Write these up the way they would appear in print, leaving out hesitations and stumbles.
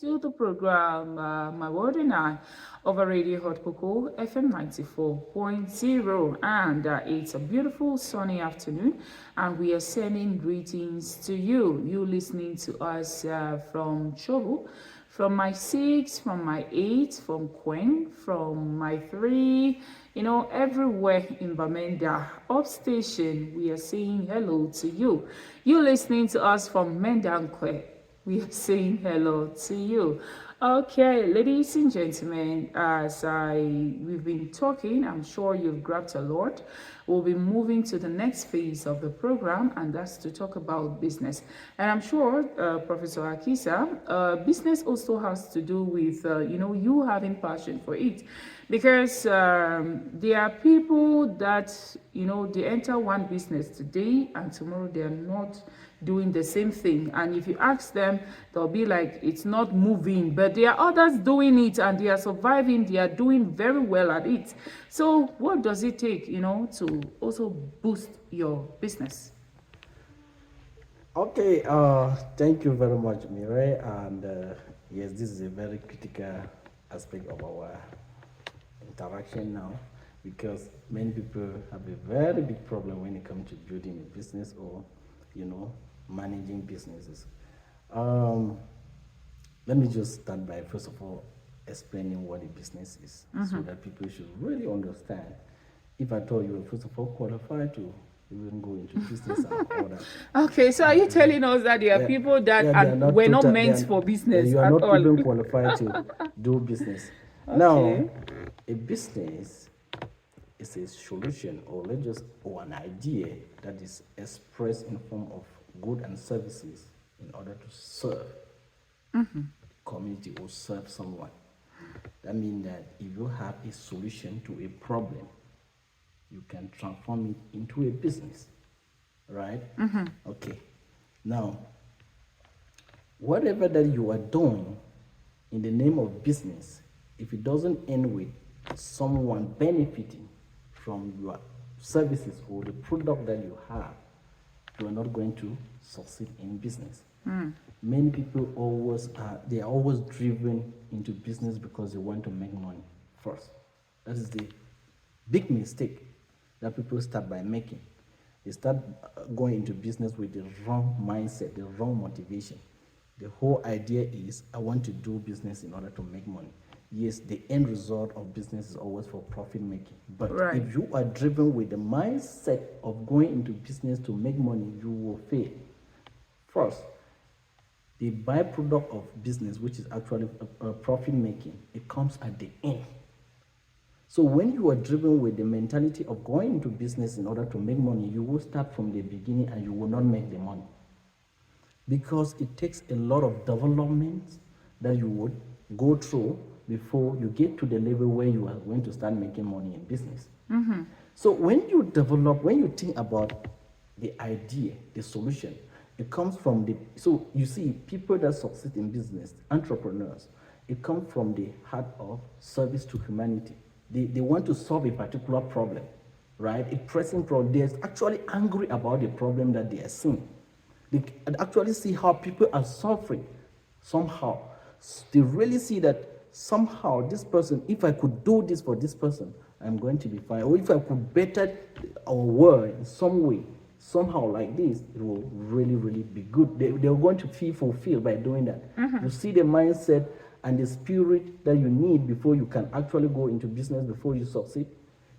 to the program My World and I over Radio Hot Coco FM 94.0. And it's a beautiful sunny afternoon, and we are sending greetings to you. You listening to us from Chobu, from my six, from my eight, from Queen, from my three, everywhere in Bamenda, up station. We are saying hello to you. You listening to us from Mendankwe, we are saying hello to you. Okay, ladies and gentlemen, we've been talking, I'm sure you've grabbed a lot. We'll be moving to the next phase of the program, and that's to talk about business. And I'm sure, Professor Akisa, business also has to do with you having passion for it, because there are people that they enter one business today and tomorrow they are not doing the same thing, and if you ask them, they'll be like, it's not moving. But there are others doing it and they are surviving, they are doing very well at it. So what does it take to also boost your business? Okay, thank you very much, Mireille. And yes, this is a very critical aspect of our interaction now, because many people have a very big problem when it comes to building a business or, managing businesses. Let me just start by, first of all, explaining what a business is, so that people should really understand. If I told you were, first of all, qualified to even go into business and all that. Okay, so are you telling us that there are people that were not meant for business you are at not all? even qualified to do business. Okay. Now, a business is a solution, or an idea that is expressed in form of goods and services in order to serve community or serve someone. That means that if you have a solution to a problem, you can transform it into a business, right? Okay. Now, whatever that you are doing in the name of business, if it doesn't end with someone benefiting from your services or the product that you have, you are not going to succeed in business. Many people they are always driven into business because they want to make money first. That is the big mistake that people start by making. They start going into business with the wrong mindset, the wrong motivation. The whole idea is, I want to do business in order to make money. Yes, the end result of business is always for profit making. But Right. if you are driven with the mindset of going into business to make money, you will fail. First, the byproduct of business, which is actually profit making, it comes at the end. So when you are driven with the mentality of going into business in order to make money, you will start from the beginning and you will not make the money. Because it takes a lot of development that you would go through before you get to the level where you are going to start making money in business. So when you think about the idea, the solution, it comes from so you see, people that succeed in business, entrepreneurs, it comes from the heart of service to humanity. They want to solve a particular problem, right? A pressing problem. They're actually angry about the problem that they are seeing. They actually see how people are suffering somehow. They really see that somehow this person, if I could do this for this person, I'm going to be fine. Or if I could better our world in some way, somehow like this, it will really, really be good. They're going to feel fulfilled by doing that. You see the mindset and the spirit that you need before you can actually go into business, before you succeed.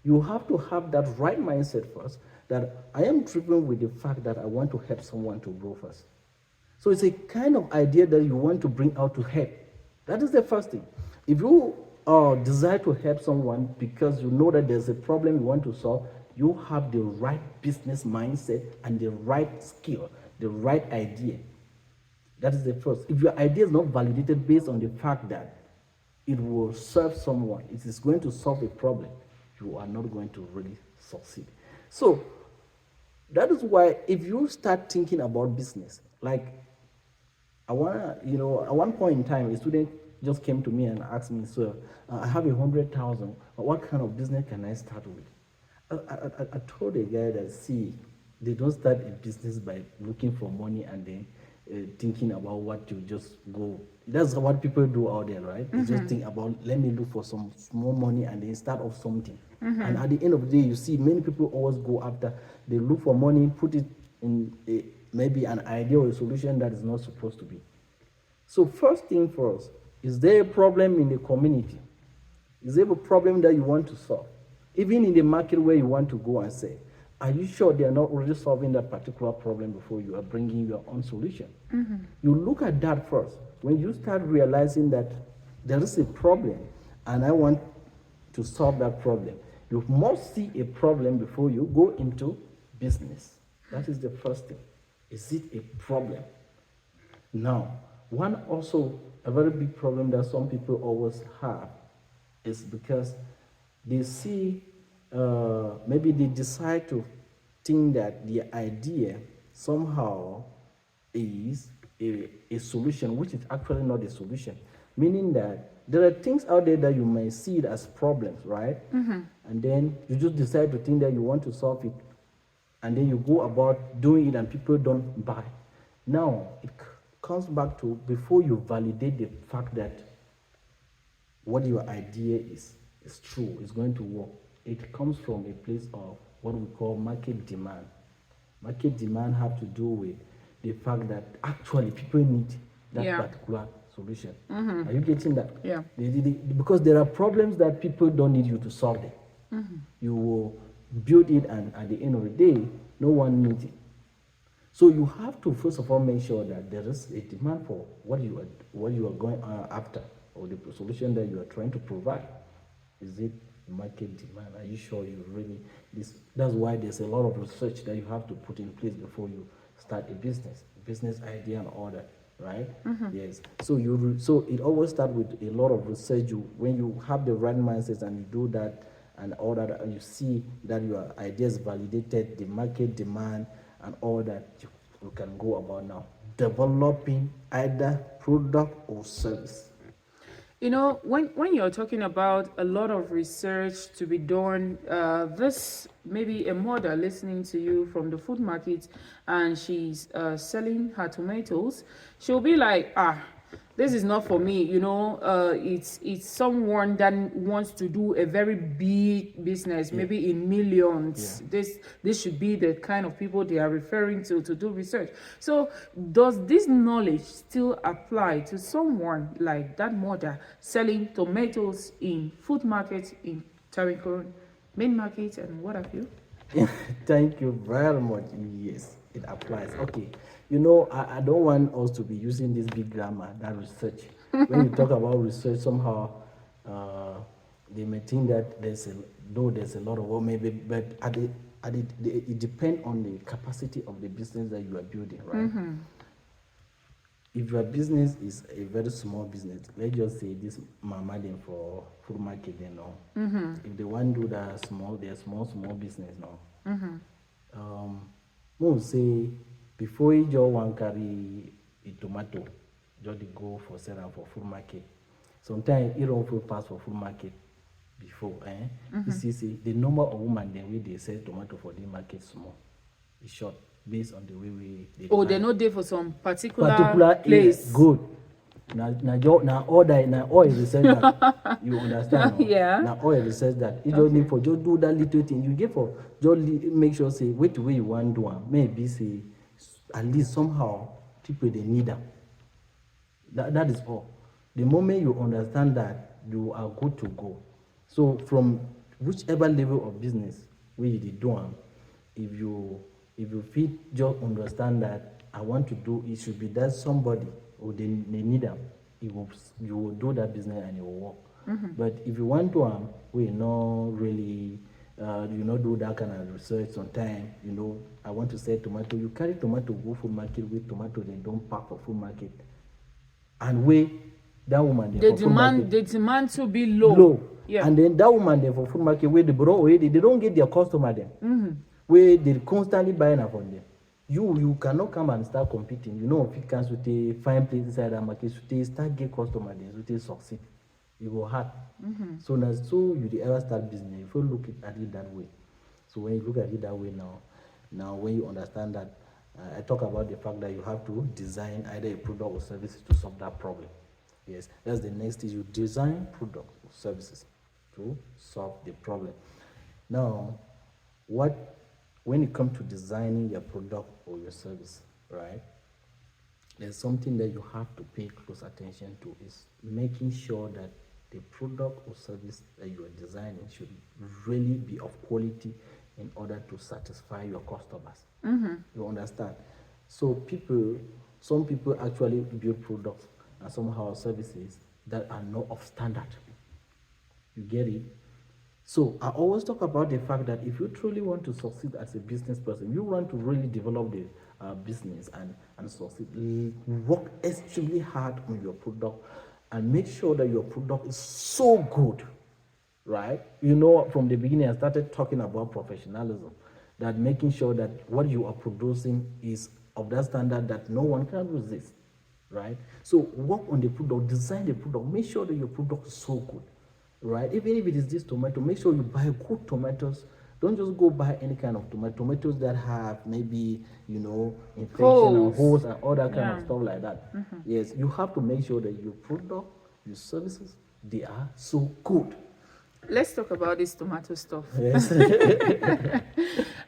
You have to have that right mindset first, that I am driven with the fact that I want to help someone to grow first. So it's a kind of idea that you want to bring out to help. That is the first thing. If you desire to help someone because you know that there's a problem you want to solve, you have the right business mindset and the right skill, the right idea. That is the first. If your idea is not validated based on the fact that it will serve someone, it is going to solve a problem, you are not going to really succeed. So that is why if you start thinking about business, like at one point in time, a student just came to me and asked me, "Sir, I have 100,000. What kind of business can I start with?" I told the guy that, see, they don't start a business by looking for money and then thinking about what you just go. That's what people do out there, right? They just think about, let me look for some small money and then start off something. And at the end of the day, you see many people always go after, they look for money, put it in maybe an idea or a solution that is not supposed to be. So first thing first, is there a problem in the community? Is there a problem that you want to solve? Even in the market where you want to go and say, are you sure they are not already solving that particular problem before you are bringing your own solution? You look at that first. When you start realizing that there is a problem and I want to solve that problem, you must see a problem before you go into business. That is the first thing. Is it a problem? Now, one also, a very big problem that some people always have is because they see, maybe they decide to think that the idea somehow is a solution, which is actually not a solution. Meaning that there are things out there that you may see it as problems, right? And then you just decide to think that you want to solve it. And then you go about doing it and people don't buy. Now, it comes back to before you validate the fact that what your idea is true, is going to work. It comes from a place of what we call market demand. Market demand have to do with the fact that actually people need that particular solution. Are you getting that? Yeah. Because there are problems that people don't need you to solve them. You will build it, and at the end of the day, no one needs it. So you have to first of all make sure that there is a demand for what you are going after, or the solution that you are trying to provide. Is it market demand? Are you sure you really this? That's why there's a lot of research that you have to put in place before you start a business idea and all that, right? Yes. So so it always starts with a lot of research. When you have the right mindset and you do that and all that, and you see that your ideas validated, the market demand and all that, you can go about now developing either product or service. You know, when you're talking about a lot of research to be done, this maybe a mother listening to you from the food market and she's selling her tomatoes, she'll be like, this is not for me. You know, it's someone that wants to do a very big business, maybe in millions. This should be the kind of people they are referring to do research. So does this knowledge still apply to someone like that mother selling tomatoes in food markets in Tarikon, main market, and what have you? Thank you very much. Yes, it applies. Okay. You know, I don't want us to be using this big grammar, that research. When you talk about research, somehow they may think that there's a lot of work, maybe, but it depends on the capacity of the business that you are building, right? If your business is a very small business, let's just say this mama then for food market, you know. If they want to do that small, they're small business now. Most say before you just want carry a tomato, just go for sell for food market. Sometimes you don't full pass for food market before. You see, the number of women then we they sell tomato for the market small. It's short based on the way we. They're not there for some particular place. Good. Now all research that you understand. Yeah. Now all research that you don't need for just do that little thing. You get for just make sure say wait the way you want to do them. Maybe say at least somehow people they need them. That is all. The moment you understand that, you are good to go. So from whichever level of business where you do them, if you feel just understand that I want to do it should be that somebody or they need them, you will do that business and it will work. But if you want to we not really you know do that kind of research sometimes, you know, I want to sell tomato, you carry tomato go food market with tomato, they don't pack for food market. And wait, that woman the demand to be low. Yeah. And then that woman there for food market where the bro they don't get their customer then. Where they constantly buying up on them. You cannot come and start competing. You know, if you can find place inside the market, so start get customers, so they succeed. It will hard. So now, so you ever start business, if you look at it that way. So when you look at it that way now when you understand that I talk about the fact that you have to design either a product or services to solve that problem. Yes, that's the next is you design product or services to solve the problem. Now, what when it comes to designing your product or your service, right? There's something that you have to pay close attention to is making sure that the product or service that you are designing should really be of quality in order to satisfy your customers. You understand? So some people actually build products and somehow services that are not of standard. You get it? So I always talk about the fact that if you truly want to succeed as a business person, you want to really develop the business and succeed, work extremely hard on your product and make sure that your product is so good, right? You know, from the beginning, I started talking about professionalism, that making sure that what you are producing is of that standard that no one can resist, right? So work on the product, design the product, make sure that your product is so good, right? Even if it is this tomato, make sure you buy good tomatoes. Don't just go buy any kind of tomato. Tomatoes that have maybe, infection and holes and all that kind of stuff like that. Yes, you have to make sure that your product, your services, they are so good. Let's talk about this tomato stuff. Yes.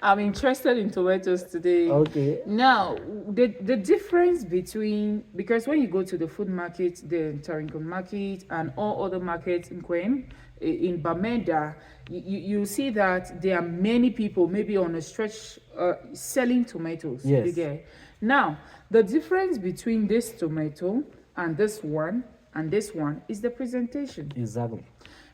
I'm interested in tomatoes today. Okay. Now, the difference between, because when you go to the food market, the Taringon market, and all other markets in in Bamenda, you see that there are many people, maybe on a stretch, selling tomatoes. Yes. You get? Now, the difference between this tomato and this one is the presentation. Exactly.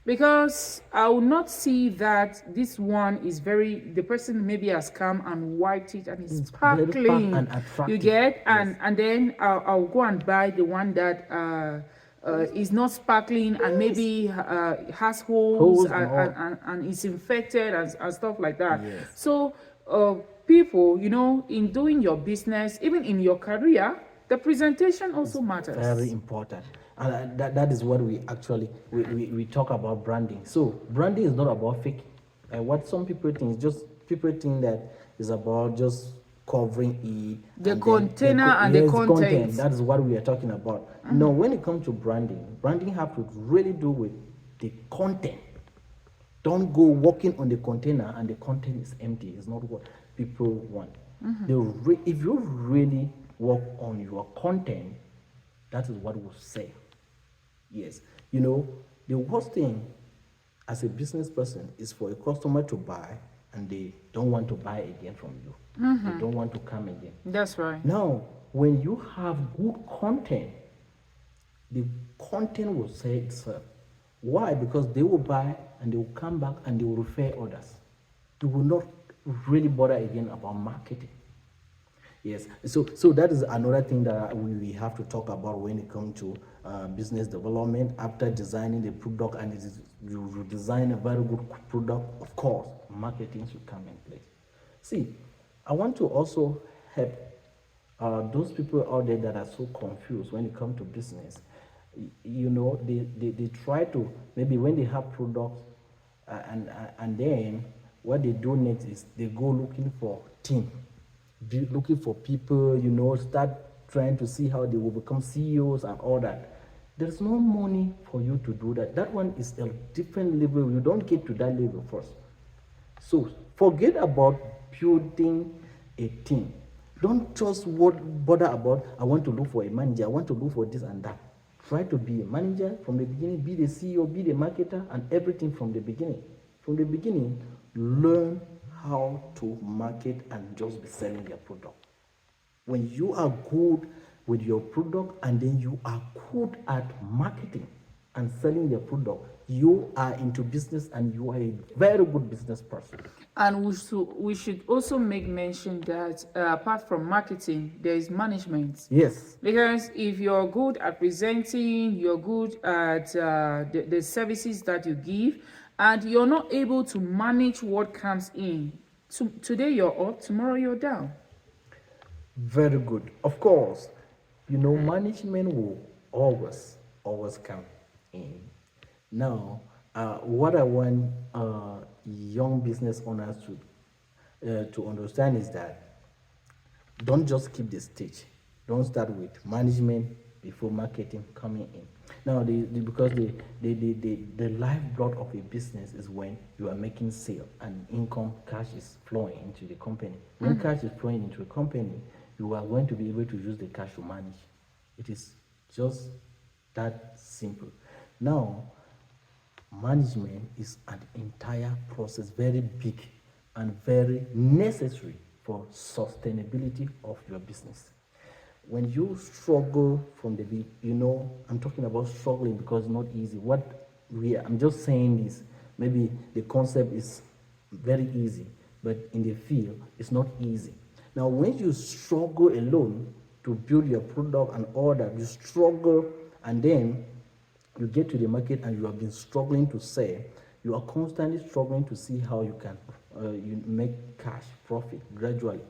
Because I will not see that this one is the person maybe has come and wiped it and it's sparkling. And attractive. You get? Yes. And then I'll go and buy the one that is not sparkling and maybe has holes and is infected and stuff like that. Yes. So people, in doing your business, even in your career, the presentation also matters. Very important. And that is what we actually we talk about branding. So branding is not about fake. What some people think is just people think that is about just covering it. The container and the content. That is what we are talking about. No, when it comes to branding have to really do with the content. Don't go walking on the container and the content is empty. It's not what people want. If you really work on your content, that is what will say. Yes. The worst thing as a business person is for a customer to buy and they don't want to buy again from you. They don't want to come again. That's right. Now, when you have good content, the content will say itself. Why? Because they will buy and they will come back and they will refer others. You will not really bother again about marketing. Yes, so that is another thing that we have to talk about when it comes to business development. After designing the product and you design a very good product, of course, marketing should come in place. See, I want to also help those people out there that are so confused when it comes to business. They try to, maybe when they have products and then what they do next is they go looking for team. Looking for people, start trying to see how they will become CEOs and all that. There's no money for you to do that. That one is a different level. You don't get to that level first. So forget about building a team. Don't just bother about, I want to look for a manager, I want to look for this and that. Try to be a manager from the beginning, be the CEO, be the marketer, and everything from the beginning. From the beginning, learn how to market and just be selling your product. When you are good with your product and then you are good at marketing and selling your product, you are into business and you are a very good business person. And we should also make mention that apart from marketing, there is management. Yes. Because if you're good at presenting, you're good at the services that you give, and you're not able to manage what comes in, today you're up, tomorrow you're down. Very good. Of course, management will always come in. Now, what I want young business owners to understand is that don't just keep the stage. Don't start with management before marketing coming in. Now, because the lifeblood of a business is when you are making sale and income, cash is flowing into the company. When cash is flowing into a company, you are going to be able to use the cash to manage. It is just that simple. Now, management is an entire process, very big and very necessary for sustainability of your business. When you struggle from the I'm talking about struggling because it's not easy. I'm just saying this. Maybe the concept is very easy, but in the field, it's not easy. Now, when you struggle alone to build your product and order, you struggle, and then you get to the market and you have been struggling to sell, you are constantly struggling to see how you can you make cash profit gradually.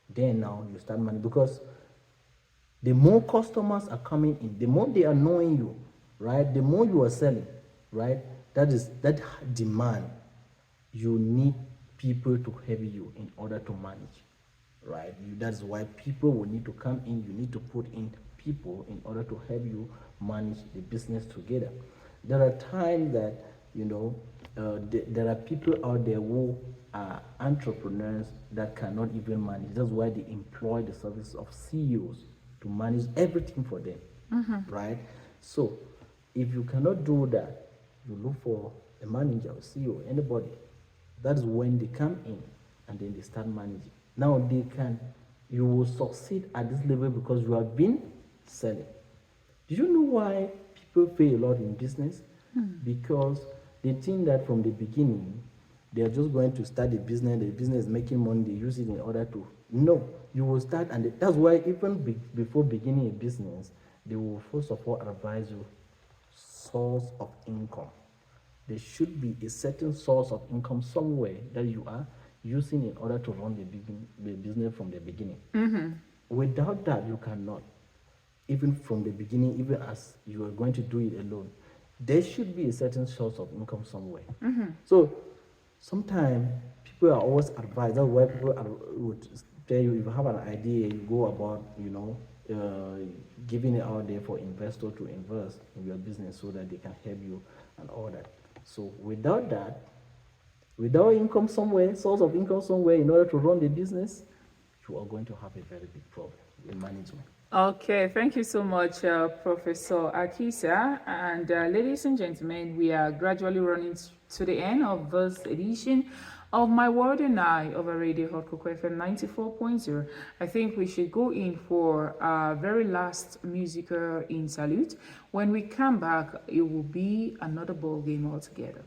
Then now you start money, because the more customers are coming in, the more they are knowing you, right? The more you are selling, right? That is that demand. You need people to help you in order to manage, right? That's why people will need to come in. You need to put in people in order to help you manage the business together. There are times that there are people out there who are entrepreneurs that cannot even manage. That's why they employ the service of CEOs to manage everything for them, right? So if you cannot do that, you look for a manager or CEO, anybody. That's when they come in and then they start managing. Now you will succeed at this level because you have been selling. Do you know why people fail a lot in business? Because they think that from the beginning, they are just going to start the business is making money, they use it in order to. No, you will start, and that's why even before beginning a business, they will first of all advise you source of income. There should be a certain source of income somewhere that you are using in order to run the business from the beginning. Without that, you cannot. Even from the beginning, even as you are going to do it alone, there should be a certain source of income somewhere. So sometimes people are always advised. That's why people would tell you, if you have an idea, you go about, giving it out there for investors to invest in your business so that they can help you and all that. So without that, without income somewhere, source of income somewhere in order to run the business, you are going to have a very big problem in management. Okay, thank you so much, Professor Akisa. And ladies and gentlemen, we are gradually running to the end of this edition of My World and I over Radio Hot Coco FM 94.0. I think we should go in for our very last musical interlude. When we come back, it will be another ball game altogether.